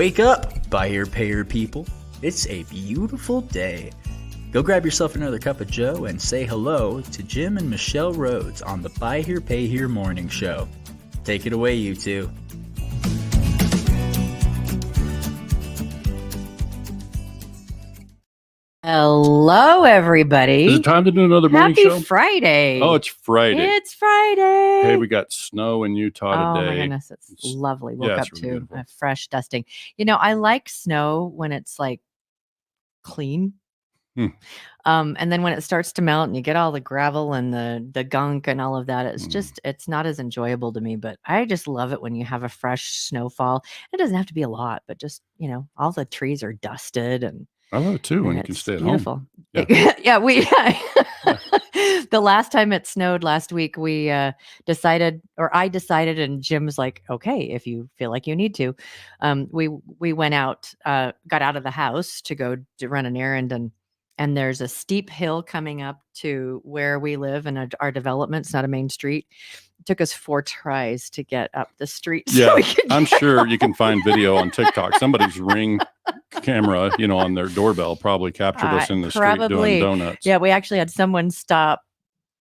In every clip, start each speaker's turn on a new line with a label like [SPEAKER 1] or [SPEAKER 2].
[SPEAKER 1] Wake up, buyer payer people. It's a beautiful day. Go grab yourself another cup of joe and say hello to Jim and Michelle Rhoads on the Buy Here Pay Here Morning Show. Take it away, you two.
[SPEAKER 2] Hello, everybody.
[SPEAKER 3] Is it time to do another morning show?
[SPEAKER 2] Happy Friday.
[SPEAKER 3] Oh, it's Friday.
[SPEAKER 2] It's Friday.
[SPEAKER 3] Hey, we got snow in Utah today.
[SPEAKER 2] Oh, my goodness. It's lovely. Woke up
[SPEAKER 3] really
[SPEAKER 2] to a fresh dusting. You know, I like snow when it's like clean. And then when it starts to melt and you get all the gravel and the gunk and all of that, it's just, it's not as enjoyable to me. But I just love it when you have a fresh snowfall. It doesn't have to be a lot, but just, you know, all the trees are dusted and
[SPEAKER 3] I love it too when you can stay at home.
[SPEAKER 2] Yeah, the last time it snowed last week, we I decided, and Jim was like, okay, if you feel like you need to. We went out, got out of the house to go to run an errand, and there's a steep hill coming up to where we live in our development. It's not a main street. It took us 4 tries to get up the street.
[SPEAKER 3] Yeah, I'm sure you can find video on TikTok. Somebody's Ring camera, you know, on their doorbell probably captured us in the street doing donuts.
[SPEAKER 2] Yeah, we actually had someone stop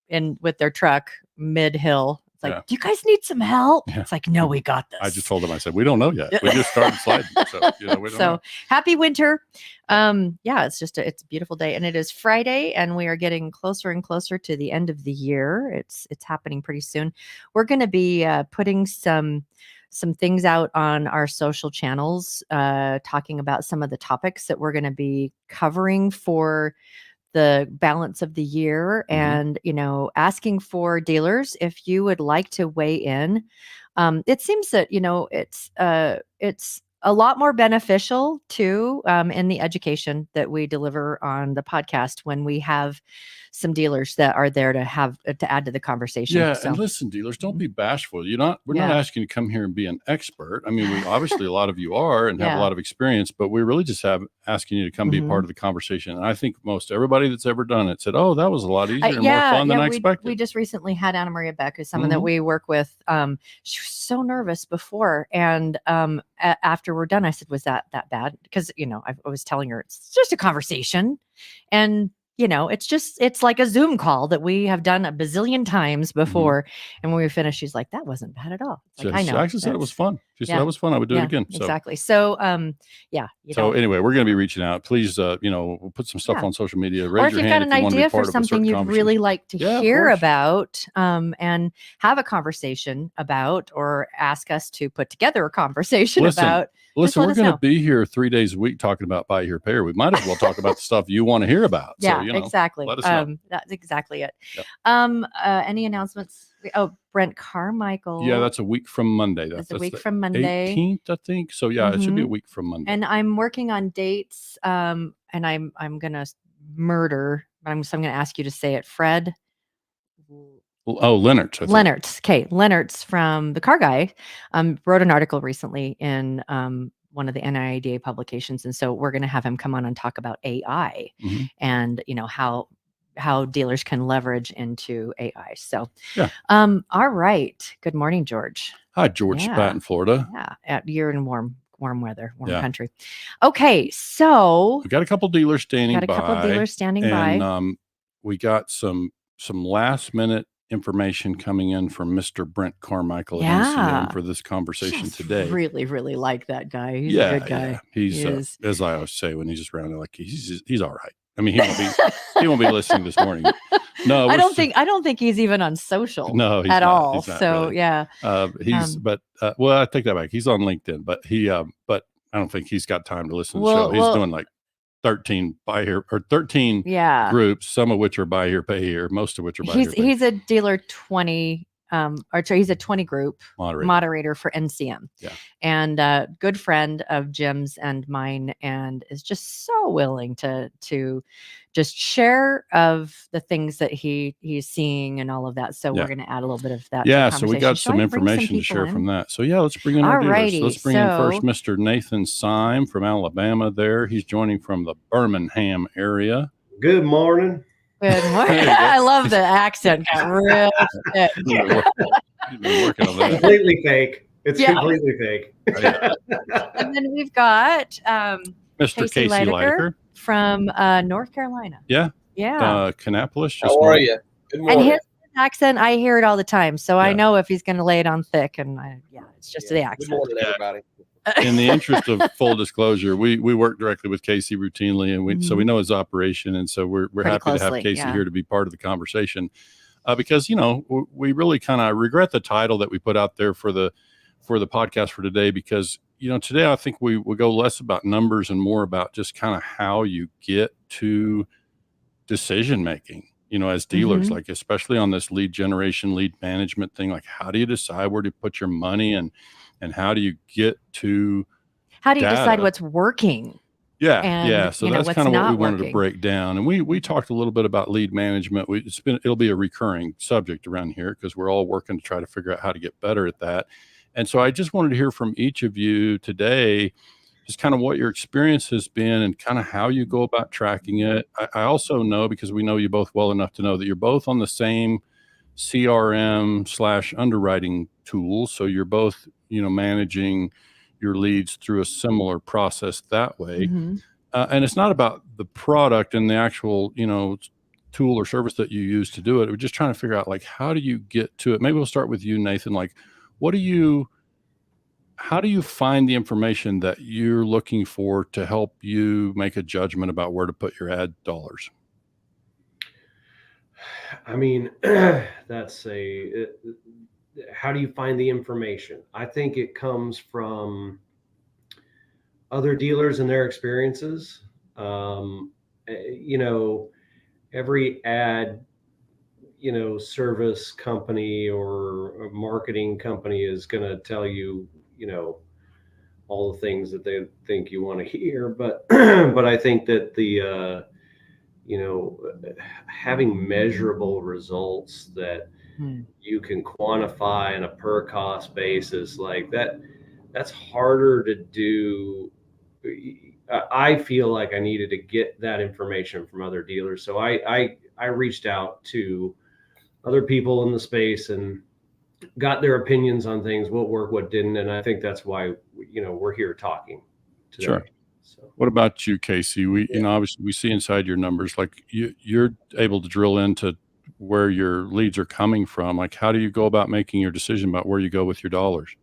[SPEAKER 2] with their truck mid-hill. It's like, do you guys need some help? Yeah. It's like, no, we got this.
[SPEAKER 3] I just told them, I said, we don't know yet. We just started sliding. So, you know, we don't know.
[SPEAKER 2] Happy winter. Yeah, it's just it's a beautiful day. And it is Friday, and we are getting closer and closer to the end of the year. It's happening pretty soon. We're going to be putting some things out on our social channels, talking about some of the topics that we're going to be covering for the balance of the year, and, you know, asking for dealers if you would like to weigh in. It seems that, you know, it's a lot more beneficial too, in the education that we deliver on the podcast when we have some dealers that are there to add to the conversation.
[SPEAKER 3] Yeah, and listen, dealers, don't be bashful. We're not asking you to come here and be an expert. I mean, we obviously a lot of you are and have a lot of experience, but we really just asking you to come be a part of the conversation. And I think most everybody that's ever done it said, "Oh, that was a lot easier and more fun than I expected."
[SPEAKER 2] We just recently had Anna Maria Beck, who's someone that we work with. She was so nervous before, and after we're done, I said, "Was that bad?" Because, you know, I was telling her it's just a conversation, and you know, it's like a Zoom call that we have done a bazillion times before. And when we finished, she's like, that wasn't bad at all. Like, I know.
[SPEAKER 3] She actually said it was fun. She said that was fun. I would do it again. So.
[SPEAKER 2] Exactly. So,
[SPEAKER 3] Anyway, we're going to be reaching out. Please, you know, we'll put some stuff on social media. Raise your hand
[SPEAKER 2] if you've got an idea for something you'd really like to hear about, and have a conversation about, or ask us to put together a conversation about.
[SPEAKER 3] Listen, we're going to be here 3 days a week talking about Buy Here Pay Here. We might as well talk about the stuff you want to hear about.
[SPEAKER 2] Yeah,
[SPEAKER 3] so, you know,
[SPEAKER 2] exactly.
[SPEAKER 3] Let us know.
[SPEAKER 2] That's exactly it.
[SPEAKER 3] Yep.
[SPEAKER 2] Any announcements? Brent Carmichael.
[SPEAKER 3] Yeah, that's a week from Monday.
[SPEAKER 2] That's a week from Monday.
[SPEAKER 3] 18th, I think. So yeah, it should be a week from Monday.
[SPEAKER 2] And I'm working on dates. And I'm gonna murder. I'm going to ask you to say it, Fred.
[SPEAKER 3] Oh, Leonard's.
[SPEAKER 2] Leonard's. Okay, Leonard's from The Car Guy. Wrote an article recently in one of the NIADA publications, and so we're going to have him come on and talk about AI and, you know, how dealers can leverage into AI. So, all right. Good morning, George.
[SPEAKER 3] Hi, George Spat in Florida.
[SPEAKER 2] Yeah, you're in warm weather, country. Okay, so
[SPEAKER 3] we got a couple dealers standing by.
[SPEAKER 2] And
[SPEAKER 3] we got some last minute information coming in from Mr. Brent Carmichael at NCM for this conversation today.
[SPEAKER 2] Really, really like that guy. He's a good guy.
[SPEAKER 3] Yeah. He's as I always say when he's just around, like he's all right. I mean, he won't be listening this morning. No, I don't
[SPEAKER 2] think he's even on social.
[SPEAKER 3] No,
[SPEAKER 2] at all.
[SPEAKER 3] He's not
[SPEAKER 2] so
[SPEAKER 3] really.
[SPEAKER 2] Yeah,
[SPEAKER 3] well, I take that back. He's on LinkedIn, but but I don't think he's got time to listen to the show. He's doing like 13 Buy Here or 13 groups, some of which are Buy Here Pay Here, most of which are Buy Here Pay.
[SPEAKER 2] He's a dealer 20. He's a 20 group moderator for NCM, and good friend of Jim's and mine, and is just so willing to just share of the things that he's seeing and all of that. So we're going to add a little bit of that.
[SPEAKER 3] Yeah, so we got some information to share from that. So let's bring in our dealers. Let's bring in first Mr. Nathan Syme from Alabama. There, he's joining from the Birmingham area.
[SPEAKER 4] Good morning.
[SPEAKER 2] Good morning. I love the accent. Got real thick.
[SPEAKER 3] He's been working on that.
[SPEAKER 4] Completely fake. It's completely fake.
[SPEAKER 2] And then we've got
[SPEAKER 3] Mr. Casey Litaker
[SPEAKER 2] from North Carolina.
[SPEAKER 3] Yeah.
[SPEAKER 2] Yeah.
[SPEAKER 3] Kannapolis.
[SPEAKER 5] How are you? Good morning.
[SPEAKER 2] And his accent, I hear it all the time. So I know if he's going to lay it on thick. And it's just the accent.
[SPEAKER 5] Good morning, everybody.
[SPEAKER 3] In the interest of full disclosure, we work directly with Casey routinely, and so we know his operation, and so we're happy to have Casey here to be part of the conversation, because we really kind of regret the title that we put out there for the podcast for today, because today I think we go less about numbers and more about just kind of how you get to decision making. As dealers, like especially on this lead generation, lead management thing, like how do you decide where to put your money and how do you get to
[SPEAKER 2] decide what's working?
[SPEAKER 3] Yeah. So that's kind of what we wanted to break down. And we talked a little bit about lead management. It'll be a recurring subject around here because we're all working to try to figure out how to get better at that. And so I just wanted to hear from each of you today, just kind of what your experience has been and kind of how you go about tracking it. I also know, because we know you both well enough to know that you're both on the same CRM/underwriting tools. So you're both, managing your leads through a similar process that way. And it's not about the product and the actual, tool or service that you use to do it. We're just trying to figure out, like, how do you get to it? Maybe we'll start with you, Nathan. Like, how do you find the information that you're looking for to help you make a judgment about where to put your ad dollars?
[SPEAKER 4] I mean, how do you find the information? I think it comes from other dealers and their experiences. Every ad, service company or a marketing company is going to tell you, all the things that they think you want to hear. But I think that having measurable results that you can quantify on a per cost basis, like that's harder to do. I feel like I needed to get that information from other dealers. So I reached out to other people in the space and got their opinions on things, what worked, what didn't. And I think that's why, we're here talking today.
[SPEAKER 3] Sure. So. What about you, Casey? Obviously we see inside your numbers, like you're able to drill into where your leads are coming from. Like, how do you go about making your decision about where you go with your dollars?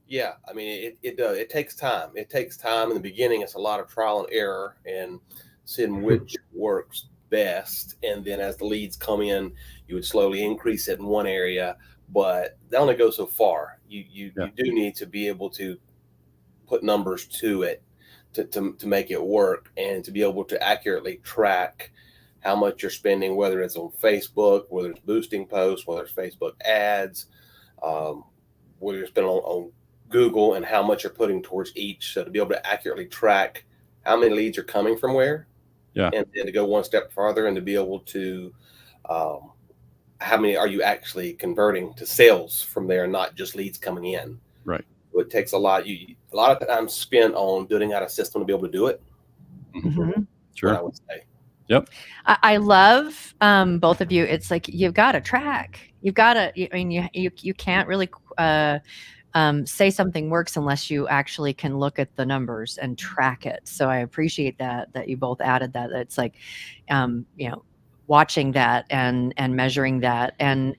[SPEAKER 5] Yeah. I mean, it takes time. It takes time. In the beginning, it's a lot of trial and error and seeing which works best. And then as the leads come in, you would slowly increase it in one area, but they only go so far. You do need to be able to put numbers to it to make it work, and to be able to accurately track how much you're spending, whether it's on Facebook, whether it's boosting posts, whether it's Facebook ads, whether you're spending on Google, and how much you're putting towards each. So to be able to accurately track how many leads are coming from where, and to go one step farther and to be able to how many are you actually converting to sales from there, not just leads coming in.
[SPEAKER 3] Right.
[SPEAKER 5] So it takes a lot of time spent on building out a system to be able to do it.
[SPEAKER 3] Sure.
[SPEAKER 5] I would say.
[SPEAKER 3] Yep.
[SPEAKER 2] I love both of you. It's like, you've got to track. You've got to, you can't really say something works unless you actually can look at the numbers and track it. So I appreciate that you both added that. It's like, watching that and measuring that, and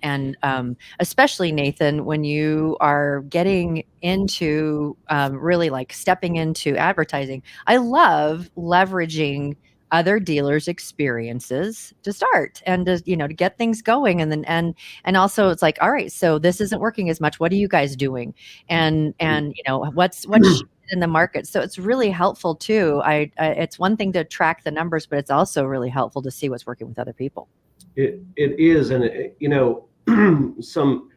[SPEAKER 2] especially, Nathan, when you are getting into really like stepping into advertising, I love leveraging other dealers' experiences to start and to get things going, and then and also it's like, all right, so this isn't working as much. What are you guys doing? And what's in the market. So it's really helpful too. It's one thing to track the numbers, but it's also really helpful to see what's working with other people.
[SPEAKER 4] It is, and some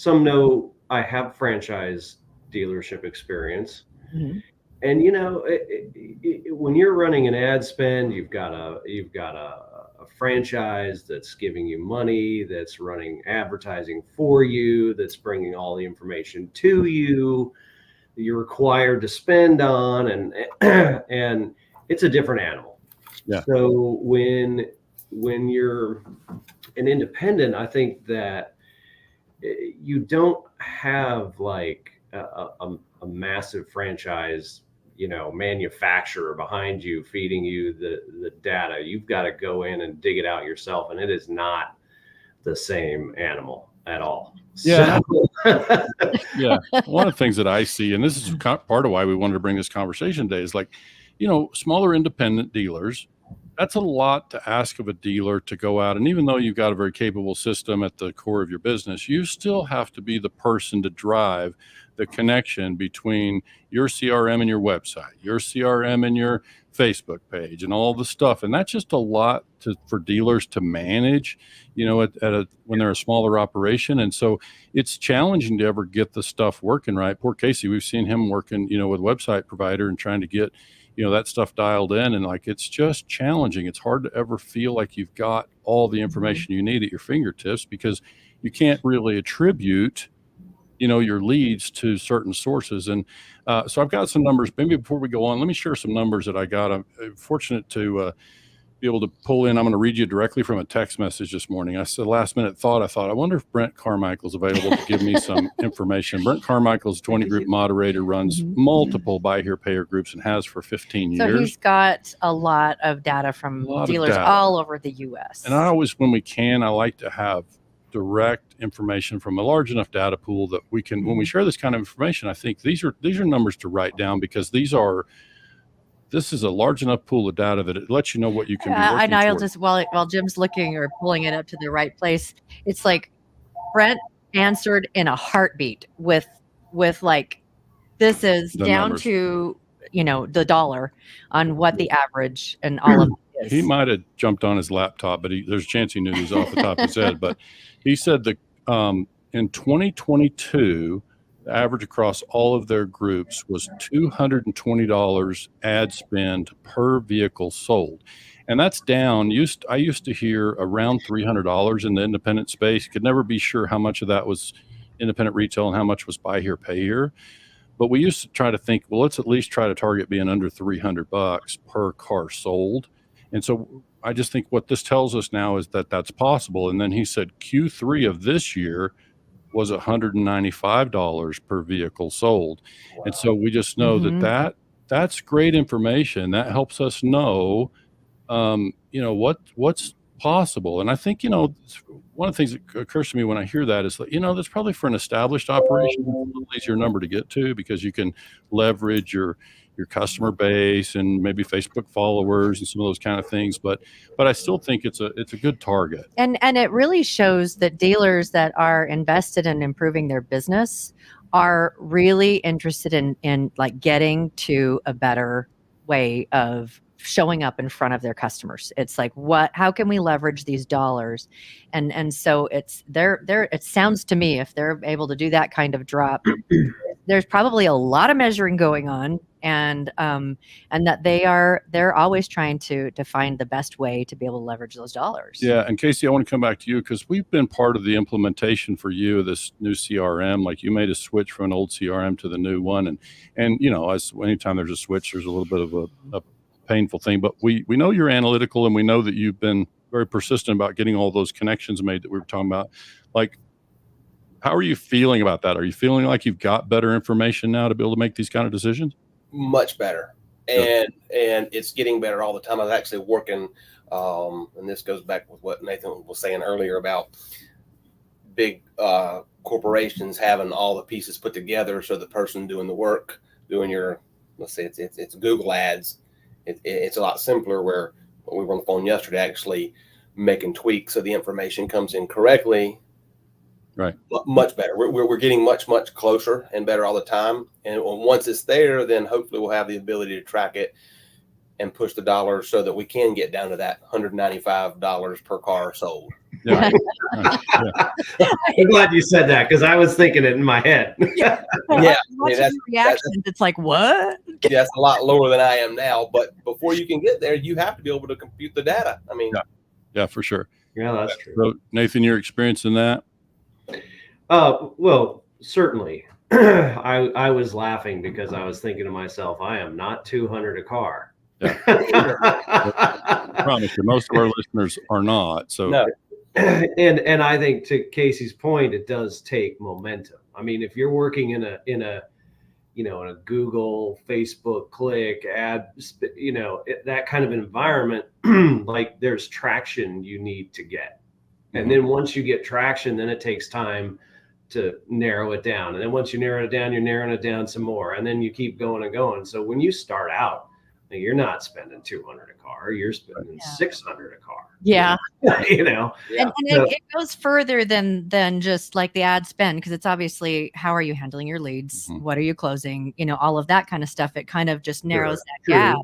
[SPEAKER 4] know I have franchise dealership experience, and when you're running an ad spend, you've got a franchise that's giving you money, that's running advertising for you, that's bringing all the information to you. You're required to spend on, and it's a different animal.
[SPEAKER 3] Yeah.
[SPEAKER 4] So when you're an independent, I think that you don't have like a massive franchise, manufacturer behind you feeding you the data. You've got to go in and dig it out yourself, and it is not the same animal at all.
[SPEAKER 3] Yeah. Yeah. One of the things that I see, and this is part of why we wanted to bring this conversation today, is like, smaller independent dealers, that's a lot to ask of a dealer to go out. And even though you've got a very capable system at the core of your business, you still have to be the person to drive the connection between your CRM and your website, your CRM and your Facebook page, and all the stuff. And that's just a lot for dealers to manage, when they're a smaller operation. And so it's challenging to ever get the stuff working right. Poor Casey, we've seen him working, with website provider and trying to get, that stuff dialed in. And like, it's just challenging. It's hard to ever feel like you've got all the information you need at your fingertips, because you can't really attribute your leads to certain sources. And so I've got some numbers. Maybe before we go on, let me share some numbers that I got. I'm fortunate to be able to pull in. I'm going to read you directly from a text message this morning. I said, last minute thought, I wonder if Brent Carmichael's available to give me some information. Brent Carmichael's 20 group moderator, runs multiple Buy Here, Pay Here groups, and has for 15 years.
[SPEAKER 2] So he's got a lot of data from dealers all over the U.S.
[SPEAKER 3] And I always, when we can, I like to have direct information from a large enough data pool that we can, when we share this kind of information, I think these are numbers to write down, because this is a large enough pool of data that it lets you know what you can be working
[SPEAKER 2] and I'll
[SPEAKER 3] toward.
[SPEAKER 2] just, while Jim's looking or pulling it up to the right place, it's like Brent answered in a heartbeat with like, this is
[SPEAKER 3] The
[SPEAKER 2] down
[SPEAKER 3] numbers.
[SPEAKER 2] to, the dollar on what the average and all of it is.
[SPEAKER 3] He might have jumped on his laptop, but there's a chance he knew he was off the top of his head. But he said that in 2022, the average across all of their groups was $220 ad spend per vehicle sold. And that's down. I used to hear around $300 in the independent space. Could never be sure how much of that was independent retail and how much was Buy Here, Pay Here. But we used to try to think, well, let's at least try to target being under $300 per car sold. And so I just think what this tells us now is that that's possible. And then he said Q3 of this year was $195 per vehicle sold. Wow. And so we just know that's great information. That helps us know, what's possible. And I think, one of the things that occurs to me when I hear that is that, that's probably for an established operation, a little easier number to get to, because you can leverage your customer base and maybe Facebook followers and some of those kind of things. But I still think it's a good target. And
[SPEAKER 2] it really shows that dealers that are invested in improving their business are really interested in like getting to a better way of showing up in front of their customers. It's like, how can we leverage these dollars? And so it sounds to me, if they're able to do that kind of drop, there's probably a lot of measuring going on, and that they're always trying to find the best way to be able to leverage those dollars.
[SPEAKER 3] Yeah. And Casey, I want to come back to you, because we've been part of the implementation for you of this new CRM. Like, you made a switch from an old CRM to the new one. And anytime there's a switch, there's a little bit of a painful thing, but we know you're analytical, and we know that you've been very persistent about getting all those connections made that we were talking about. Like, how are you feeling about that? Are you feeling like you've got better information now to be able to make these kind of decisions?
[SPEAKER 5] Much better. And it's getting better all the time. I was actually working, and this goes back with what Nathan was saying earlier about big corporations having all the pieces put together. So the person doing the work, doing your, let's say it's Google ads, it's a lot simpler, where we were on the phone yesterday actually making tweaks so the information comes in correctly.
[SPEAKER 3] Right.
[SPEAKER 5] Much better. We're getting much closer and better all the time. And once it's there, then hopefully we'll have the ability to track it and push the dollars so that we can get down to that $195 per car sold.
[SPEAKER 3] Yeah.
[SPEAKER 4] I'm glad you said that, because I was thinking it in my head.
[SPEAKER 5] Yeah.
[SPEAKER 2] That's reactions. It's like, what?
[SPEAKER 5] Yeah, that's a lot lower than I am now. But before you can get there, you have to be able to compute the data. I mean,
[SPEAKER 3] yeah, for sure.
[SPEAKER 4] Yeah, that's true.
[SPEAKER 3] So, Nathan, you're experiencing that?
[SPEAKER 4] Well, certainly. I was laughing because I was thinking to myself, I am not 200 a car.
[SPEAKER 3] Yeah. I promise you, most of our listeners are not. So
[SPEAKER 5] no.
[SPEAKER 4] And I think, to Casey's point, it does take momentum. I mean, if you're working in a Google, Facebook, click, ad, that kind of environment, like there's traction you need to get. And then once you get traction, then it takes time to narrow it down. And then once you narrow it down, you're narrowing it down some more. And then you keep going and going. So when you start out, you're not spending $200 a car, you're spending $600 a car.
[SPEAKER 2] Yeah.
[SPEAKER 4] And
[SPEAKER 2] it goes further than just like the ad spend, because it's obviously, how are you handling your leads? What are you closing? All of that kind of stuff. It kind of just narrows that gap.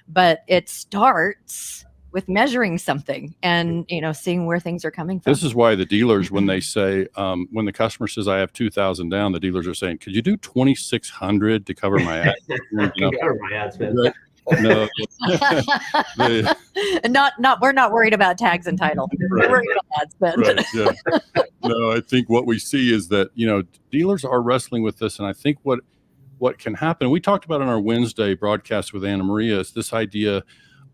[SPEAKER 2] But it starts with measuring something and, seeing where things are coming from.
[SPEAKER 3] This is why the dealers, when they say, when the customer says I have 2,000 down, the dealers are saying, could you do 2,600 to cover my ad?
[SPEAKER 4] Cover my ad spend.
[SPEAKER 3] Right? No,
[SPEAKER 2] we're not worried about tags and title. We're worried about ad spend.
[SPEAKER 3] Right, yeah. No, I think what we see is that, dealers are wrestling with this. And I think what can happen, we talked about on our Wednesday broadcast with Anna Maria, is this idea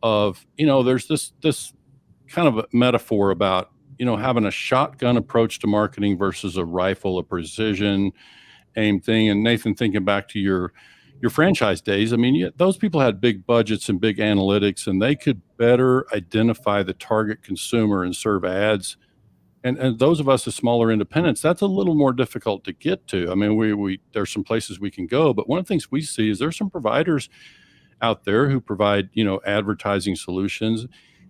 [SPEAKER 3] of, there's this kind of a metaphor about, having a shotgun approach to marketing versus a rifle, a precision aim thing. And Nathan, thinking back to your franchise days, I mean, those people had big budgets and big analytics, and they could better identify the target consumer and serve ads. And those of us as smaller independents, that's a little more difficult to get to. I mean, we there's some places we can go, but one of the things we see is there's some providers out there who provide, advertising solutions.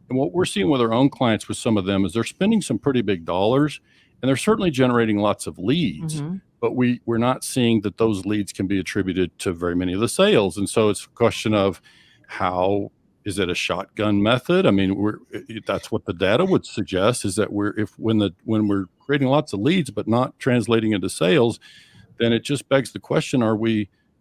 [SPEAKER 3] And what we're seeing with our own clients with some of them is they're spending some pretty big dollars, and they're certainly generating lots of leads. But we're not seeing that those leads can be attributed to very many of the sales. And so it's a question of, how is it a shotgun method? I mean, that's what the data would suggest, is that when we're creating lots of leads but not translating into sales, then it just begs the question,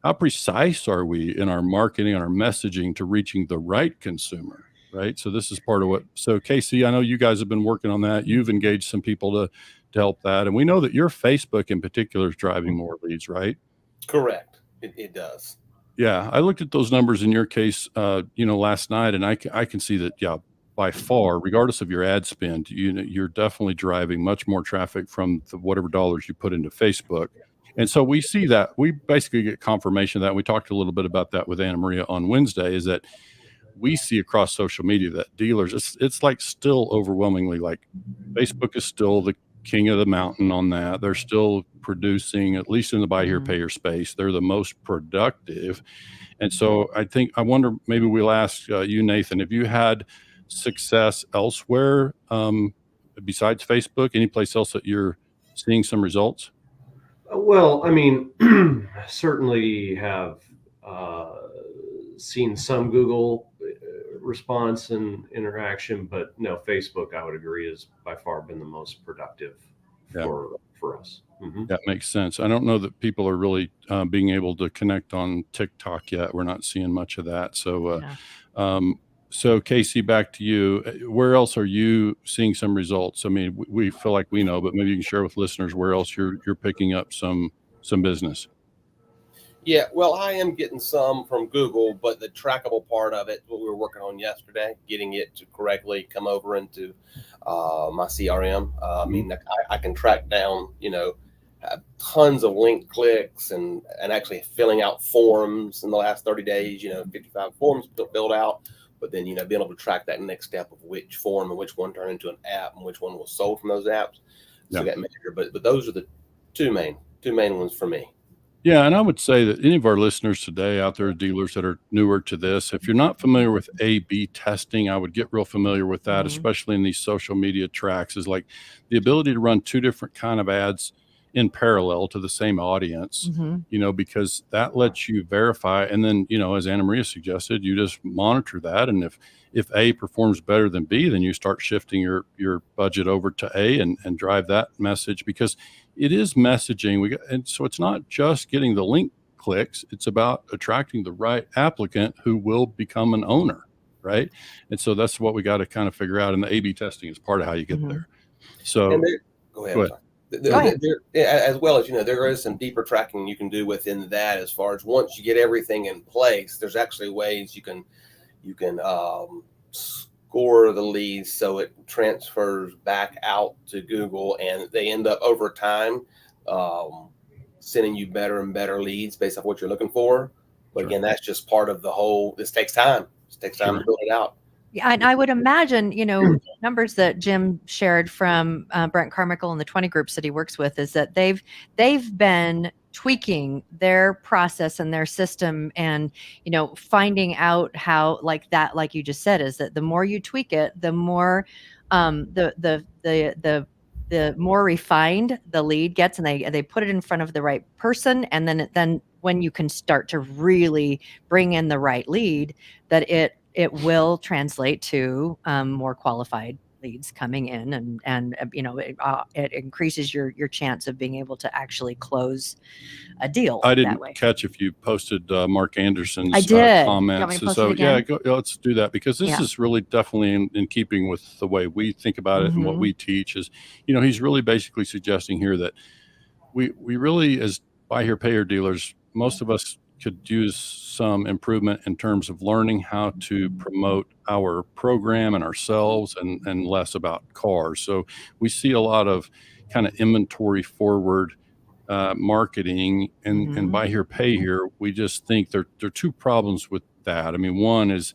[SPEAKER 3] how precise are we in our marketing and our messaging to reaching the right consumer? Right. So this is part of so Casey, I know you guys have been working on that. You've engaged some people to help that. And we know that your Facebook in particular is driving more leads, right?
[SPEAKER 5] Correct. It does.
[SPEAKER 3] Yeah. I looked at those numbers in your case, last night, and I can see that, by far, regardless of your ad spend, you're definitely driving much more traffic from whatever dollars you put into Facebook. And so we see that, we basically get confirmation of that. We talked a little bit about that with Anna Maria on Wednesday, is that we see across social media that dealers, it's like still overwhelmingly, like Facebook is still the king of the mountain on that. They're still producing, at least in the buy here, pay here space, they're the most productive. And so I wonder, maybe we'll ask you, Nathan, have you had success elsewhere besides Facebook, any place else that you're seeing some results?
[SPEAKER 4] Well, I mean, certainly have seen some Google response and interaction, but no, Facebook, I would agree, has by far been the most productive for us.
[SPEAKER 3] That makes sense. I don't know that people are really being able to connect on TikTok yet. We're not seeing much of that. So, so Casey, back to you. Where else are you seeing some results? I mean, we feel like we know, but maybe you can share with listeners where else you're picking up some business.
[SPEAKER 5] Yeah, well, I am getting some from Google, but the trackable part of it, what we were working on yesterday, getting it to correctly come over into my CRM. I mean, I can track down, tons of link clicks and actually filling out forms in the last 30 days, 55 forms filled out. But then, being able to track that next step of which form and which one turned into an app and which one was sold from those apps. So that measure. But those are the two main ones for me.
[SPEAKER 3] Yeah, and I would say that any of our listeners today out there, dealers that are newer to this, if you're not familiar with A/B testing, I would get real familiar with that, especially in these social media tracks, is like the ability to run two different kind of ads in parallel to the same audience, because that lets you verify. And then, as Anna Maria suggested, you just monitor that. And if A performs better than B, then you start shifting your budget over to A and drive that message, because it is messaging. And so it's not just getting the link clicks. It's about attracting the right applicant who will become an owner. Right. And so that's what we got to kind of figure out. And the A/B testing is part of how you get there. So
[SPEAKER 5] go ahead. As well as, there is some deeper tracking you can do within that, as far as once you get everything in place, there's actually ways you can score the leads so it transfers back out to Google, and they end up over time sending you better and better leads based off what you're looking for. But
[SPEAKER 3] Sure.
[SPEAKER 5] again, that's just part of the whole. This takes time. It takes time
[SPEAKER 3] Sure.
[SPEAKER 5] to build it out.
[SPEAKER 2] Yeah, and I would imagine, numbers that Jim shared from Brent Carmichael and the 20 groups that he works with is that they've been tweaking their process and their system, and finding out how, like you just said, is that the more you tweak it, the more the more refined the lead gets, and they put it in front of the right person, and then when you can start to really bring in the right lead, that it will translate to more qualified leads coming in, and it increases your chance of being able to actually close a deal.
[SPEAKER 3] I didn't
[SPEAKER 2] that way.
[SPEAKER 3] catch if you posted Mark Anderson's
[SPEAKER 2] I did.
[SPEAKER 3] comments.
[SPEAKER 2] You want me to post
[SPEAKER 3] So
[SPEAKER 2] it again?
[SPEAKER 3] let's do that, because this is really definitely in keeping with the way we think about it and what we teach. Is he's really basically suggesting here that we really, as buy here, pay here dealers, most of us could use some improvement in terms of learning how to promote our program and ourselves, and less about cars. So we see a lot of kind of inventory forward marketing and buy here, pay here. We just think there are two problems with that. I mean, one is,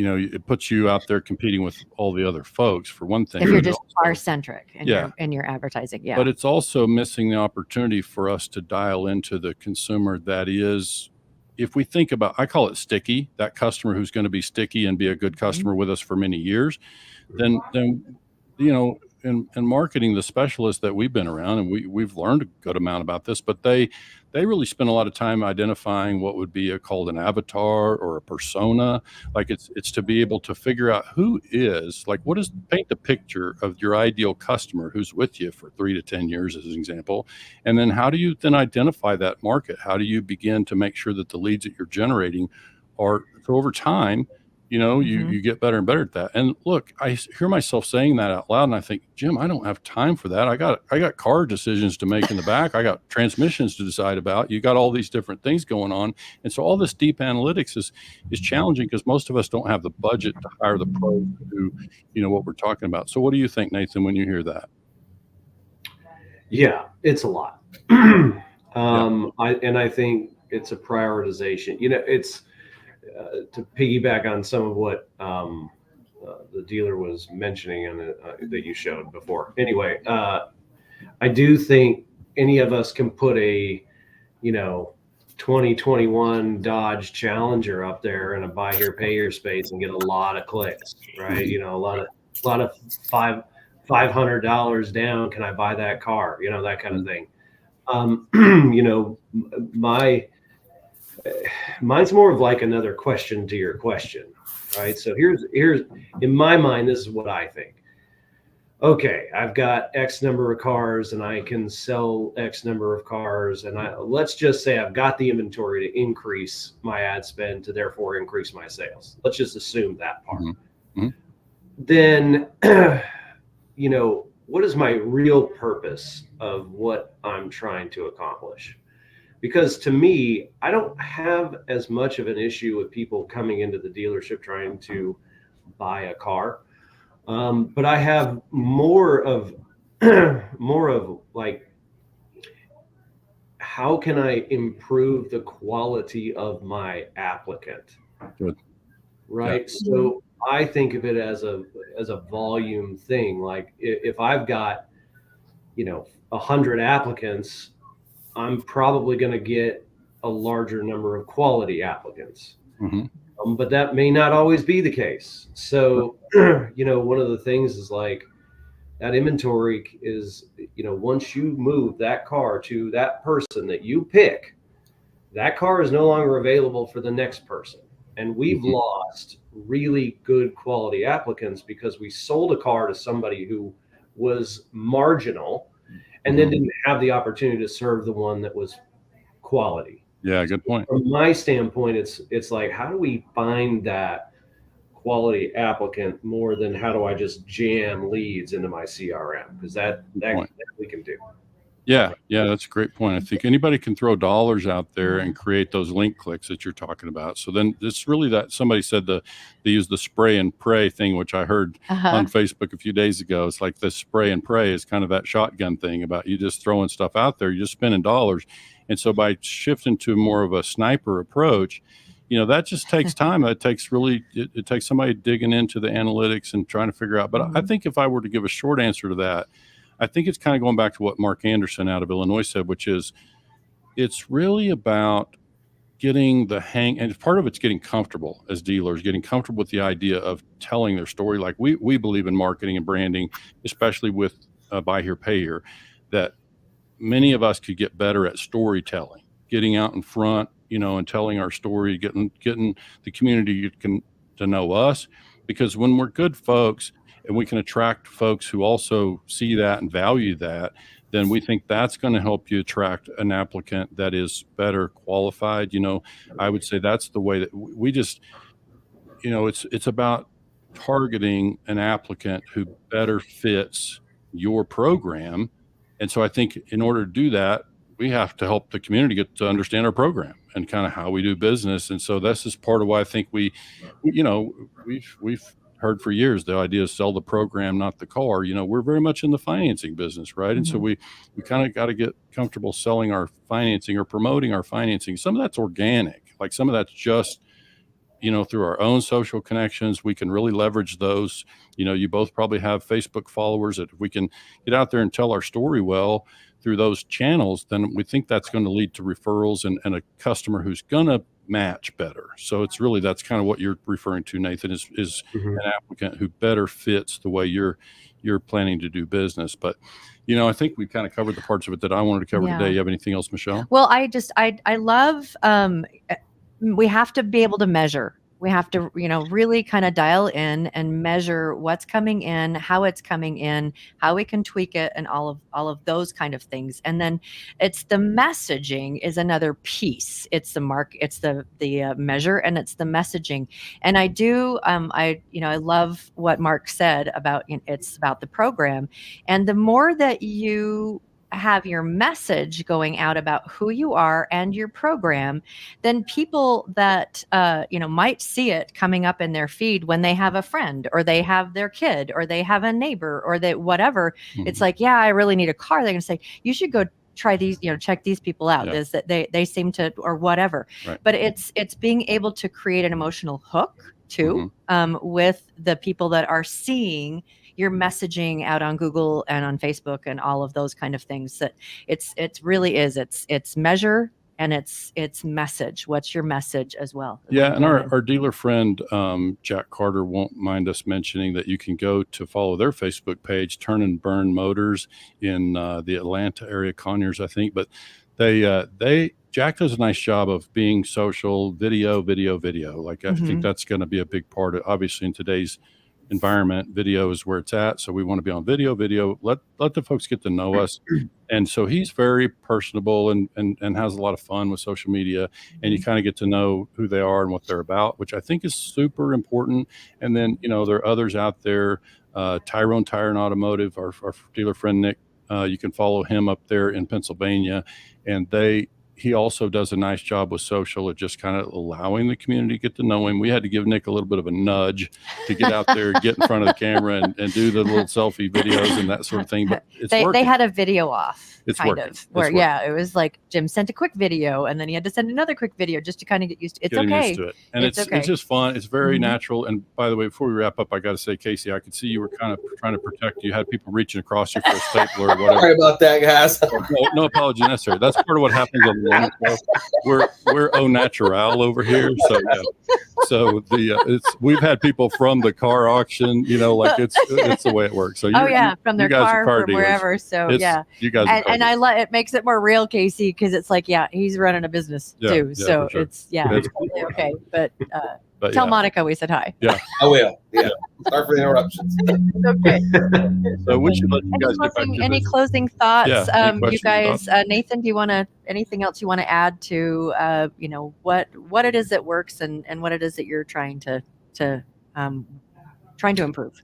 [SPEAKER 3] it puts you out there competing with all the other folks, for one thing.
[SPEAKER 2] If you're just car centric in your advertising,
[SPEAKER 3] But it's also missing the opportunity for us to dial into the consumer that is, if we think about, I call it sticky, that customer who's going to be sticky and be a good customer with us for many years, then in marketing, the specialists that we've been around, and we've learned a good amount about this, but they really spend a lot of time identifying what would be called an avatar or a persona. Like it's to be able to figure out who is, like, paint the picture of your ideal customer who's with you for 3 to 10 years, as an example. And then how do you then identify that market? How do you begin to make sure that the leads that you're generating are, so over time, you get better and better at that. And look, I hear myself saying that out loud, and I think, Jim, I don't have time for that. I got car decisions to make in the back. I got transmissions to decide about. You got all these different things going on. And so all this deep analytics is challenging, because most of us don't have the budget to hire the pros to do, what we're talking about. So what do you think, Nathan, when you hear that?
[SPEAKER 4] Yeah, it's a lot. I think it's a prioritization. It's to piggyback on some of what the dealer was mentioning and that you showed before. Anyway, I do think any of us can put a 2021 Dodge Challenger up there in a buy here, pay here space and get a lot of clicks, right? A lot of $500 down. Can I buy that car? That kind of thing. Mine's more of like another question to your question, right? So here's in my mind, this is what I think. Okay, I've got X number of cars and I can sell X number of cars, and let's just say I've got the inventory to increase my ad spend to therefore increase my sales. Let's just assume that part. Then what is my real purpose of what I'm trying to accomplish? Because to me, I don't have as much of an issue with people coming into the dealership trying to buy a car. But I have more of like, how can I improve the quality of my applicant?
[SPEAKER 3] Good.
[SPEAKER 4] Right. Yeah. So I think of it as a volume thing. Like if I've got, 100 applicants, I'm probably going to get a larger number of quality applicants. But that may not always be the case. So, one of the things is like that inventory is, once you move that car to that person that you pick, that car is no longer available for the next person. And we've lost really good quality applicants because we sold a car to somebody who was marginal and then didn't have the opportunity to serve the one that was quality.
[SPEAKER 3] Yeah, good point.
[SPEAKER 4] From my standpoint, it's like, how do we find that quality applicant more than how do I just jam leads into my CRM? Because that we can do.
[SPEAKER 3] Yeah, that's a great point. I think anybody can throw dollars out there and create those link clicks that you're talking about. So then it's really that somebody said they use the spray and pray thing, which I heard on Facebook a few days ago. It's like the spray and pray is kind of that shotgun thing about you just throwing stuff out there, you're just spending dollars. And so by shifting to more of a sniper approach, that just takes time. It takes it takes somebody digging into the analytics and trying to figure out. But I think if I were to give a short answer to that, I think it's kind of going back to what Mark Anderson out of Illinois said, which is it's really about getting the hang, and part of it's getting comfortable as dealers, getting comfortable with the idea of telling their story. Like we believe in marketing and branding, especially with Buy Here, Pay Here, that many of us could get better at storytelling, getting out in front, and telling our story, getting the community to know us, because when we're good folks, and we can attract folks who also see that and value that, then we think that's going to help you attract an applicant that is better qualified. I would say that's the way that we just, it's about targeting an applicant who better fits your program. And so I think in order to do that, we have to help the community get to understand our program and kind of how we do business. And so this is part of why I think we've heard for years the idea is sell the program, not the car. We're very much in the financing business, right? And so we kind of got to get comfortable selling our financing or promoting our financing. Some of that's organic, like some of that's just, through our own social connections. We can really leverage those. You both probably have Facebook followers that if we can get out there and tell our story well through those channels, then we think that's going to lead to referrals and a customer who's going to match better. So it's really, that's kind of what you're referring to, Nathan, is an applicant who better fits the way you're planning to do business. But I think we kind of covered the parts of it that I wanted to cover today. You have anything else, Michelle?
[SPEAKER 2] Well, I love we have to be able to measure. We have to, really kind of dial in and measure what's coming in, how it's coming in, how we can tweak it, and all of those kind of things. And then it's the messaging is another piece. It's the measure, and it's the messaging. And I love what Mark said about it's about the program, and the more that you have your message going out about who you are and your program, then people that might see it coming up in their feed when they have a friend, or they have their kid, or they have a neighbor, or they whatever. It's like, I really need a car. They're gonna say, you should go try these, check these people out. Is that they seem to, or whatever. Right. But it's being able to create an emotional hook too, with the people that are seeing your messaging out on Google and on Facebook and all of those kind of things. That it really is. It's measure, and it's message. What's your message as well?
[SPEAKER 3] Yeah, and our dealer friend Jack Carter won't mind us mentioning that you can go to follow their Facebook page, Turn and Burn Motors, in the Atlanta area, Conyers, I think. But Jack does a nice job of being social, video. Like I think that's going to be a big part of, obviously, in today's environment. Video is where it's at, so we want to be on video. Let the folks get to know us. And so he's very personable and has a lot of fun with social media, and you kind of get to know who they are and what they're about, which I think is super important. And then there are others out there, Tyrone Tire and Automotive, our dealer friend Nick, you can follow him up there in Pennsylvania, and he also does a nice job with social at just kind of allowing the community to get to know him. We had to give Nick a little bit of a nudge to get out there, get in front of the camera and do the little selfie videos and that sort of thing. But
[SPEAKER 2] they had a video off.
[SPEAKER 3] It's
[SPEAKER 2] kind
[SPEAKER 3] working.
[SPEAKER 2] of where it was like Jim sent a quick video, and then he had to send another quick video just to kind of get used to it.
[SPEAKER 3] Getting used to it. And it's just fun. It's very natural. And by the way, before we wrap up, I got to say, Casey, I could see you were kind of trying to protect. You had people reaching across you for a stapler or whatever.
[SPEAKER 5] Sorry about that, guys.
[SPEAKER 3] No apology necessary. That's part of what happens on the morning show. We're au natural over here. So yeah. So we've had people from the car auction, like it's the way it works. So
[SPEAKER 2] from their car from
[SPEAKER 3] dealers.
[SPEAKER 2] Wherever. So
[SPEAKER 3] you guys
[SPEAKER 2] and I love it. Makes it more real, Casey, because it's like he's running a business too. So
[SPEAKER 3] sure.
[SPEAKER 2] It's totally okay. But tell Monica we said hi.
[SPEAKER 5] Yeah, I will. Yeah, sorry for the interruptions.
[SPEAKER 2] It's okay.
[SPEAKER 3] So we should let you guys get back to
[SPEAKER 2] any closing thoughts?
[SPEAKER 3] Yeah,
[SPEAKER 2] you guys, Nathan, do you want to anything else you want to add to what it is that works and what it is that you're trying to improve?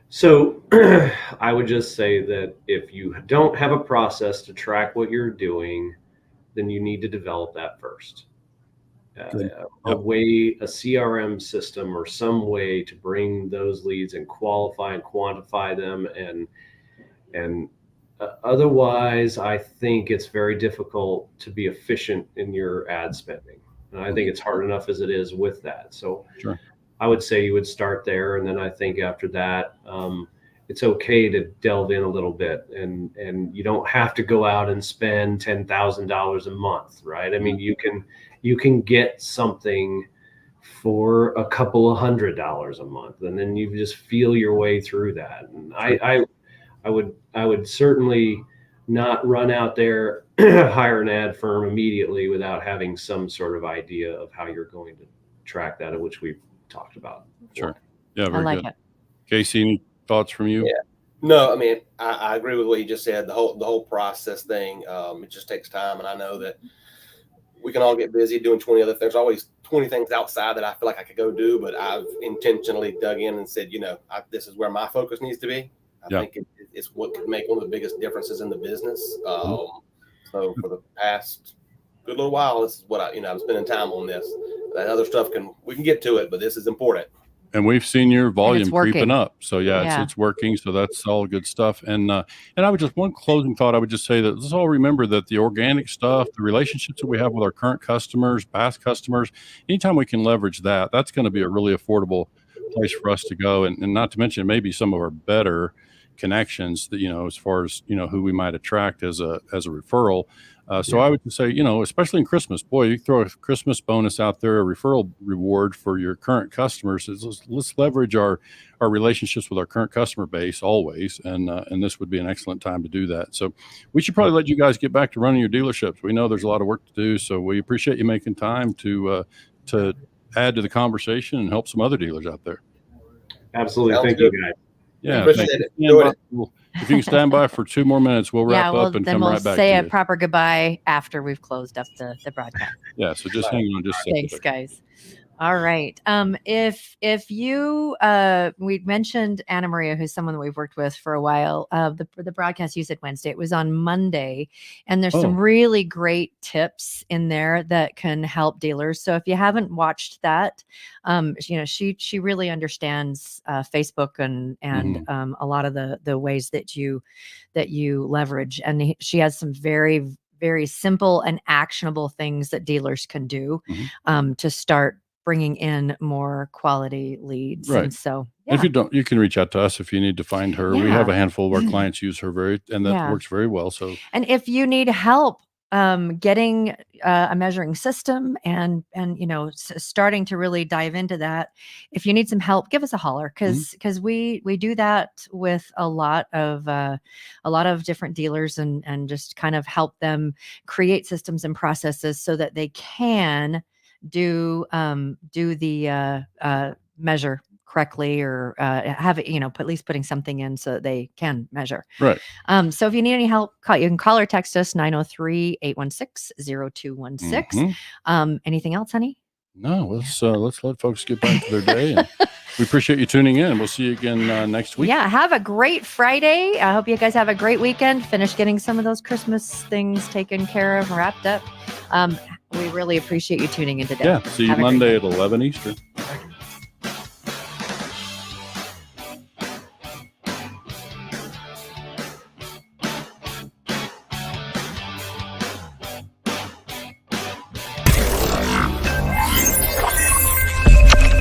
[SPEAKER 4] So I would just say that if you don't have a process to track what you're doing, then you need to develop that first. A way, a CRM system or some way to bring those leads and qualify and quantify them. And otherwise, I think it's very difficult to be efficient in your ad spending. And I think it's hard enough as it is with that. So
[SPEAKER 3] Sure.
[SPEAKER 4] I would say you would start there. And then I think after that, it's okay to delve in a little bit, and you don't have to go out and spend $10,000 a month, right? I mean, you can get something for a couple of $100 a month, and then you just feel your way through that. And I would certainly not run out there, hire an ad firm immediately without having some sort of idea of how you're going to track that, which we've talked about before.
[SPEAKER 3] Sure. Yeah, very
[SPEAKER 2] like
[SPEAKER 3] good.
[SPEAKER 2] it.
[SPEAKER 3] Casey, any thoughts from you?
[SPEAKER 5] Yeah. No, I mean, I agree with what you just said. The whole process thing, it just takes time. And I know that we can all get busy doing 20 other things. There's always 20 things outside that I feel like I could go do, but I've intentionally dug in and said, this is where my focus needs to be. I think it's what could make one of the biggest differences in the business. So for the past good little while, this is what I'm spending time on this. That other stuff we can get to it, but this is important.
[SPEAKER 3] And we've seen your volume creeping up. So it's working. So that's all good stuff. And I would just, one closing thought, I would just say that let's all remember that the organic stuff, the relationships that we have with our current customers, past customers, anytime we can leverage that, that's going to be a really affordable place for us to go. And not to mention maybe some of our better connections that, as far as, who we might attract as a referral. So I would just say, especially in Christmas, boy, you throw a Christmas bonus out there, a referral reward for your current customers. Let's leverage our relationships with our current customer base always. And this would be an excellent time to do that. So we should probably let you guys get back to running your dealerships. We know there's a lot of work to do. So we appreciate you making time to add to the conversation and help some other dealers out there.
[SPEAKER 4] Absolutely. Thank you, guys.
[SPEAKER 3] Yeah.
[SPEAKER 5] Appreciate it.
[SPEAKER 3] If you can stand by for 2 more minutes, we'll wrap up and come right back to you.
[SPEAKER 2] Say a proper goodbye after we've closed up the broadcast.
[SPEAKER 3] Yeah, so just hang on just a second.
[SPEAKER 2] Thanks, guys. All right. If you we mentioned Anna Maria, who's someone that we've worked with for a while. The broadcast you said Wednesday. It was on Monday, and there's some really great tips in there that can help dealers. So if you haven't watched that, she really understands Facebook and a lot of the ways that you leverage, and she has some very, very simple and actionable things that dealers can do to start bringing in more quality leads.
[SPEAKER 3] Right.
[SPEAKER 2] And so,
[SPEAKER 3] if you don't, you can reach out to us if you need to find her. We have a handful of our clients use her and that works very well. So, and
[SPEAKER 2] if you need help getting a measuring system and starting to really dive into that, if you need some help, give us a holler, because we do that with a lot of different dealers and just kind of help them create systems and processes so that they can do the measure correctly, or have it, at least putting something in so that they can measure.
[SPEAKER 3] Right.
[SPEAKER 2] So if you need any help, you can call or text us 903-816-0216. Anything else, honey?
[SPEAKER 3] No, let's let folks get back to their day. And we appreciate you tuning in. We'll see you again next week.
[SPEAKER 2] Yeah. Have a great Friday. I hope you guys have a great weekend. Finish getting some of those Christmas things taken care of, wrapped up. We really appreciate you tuning in today.
[SPEAKER 3] Yeah. See you Monday at 11 Eastern.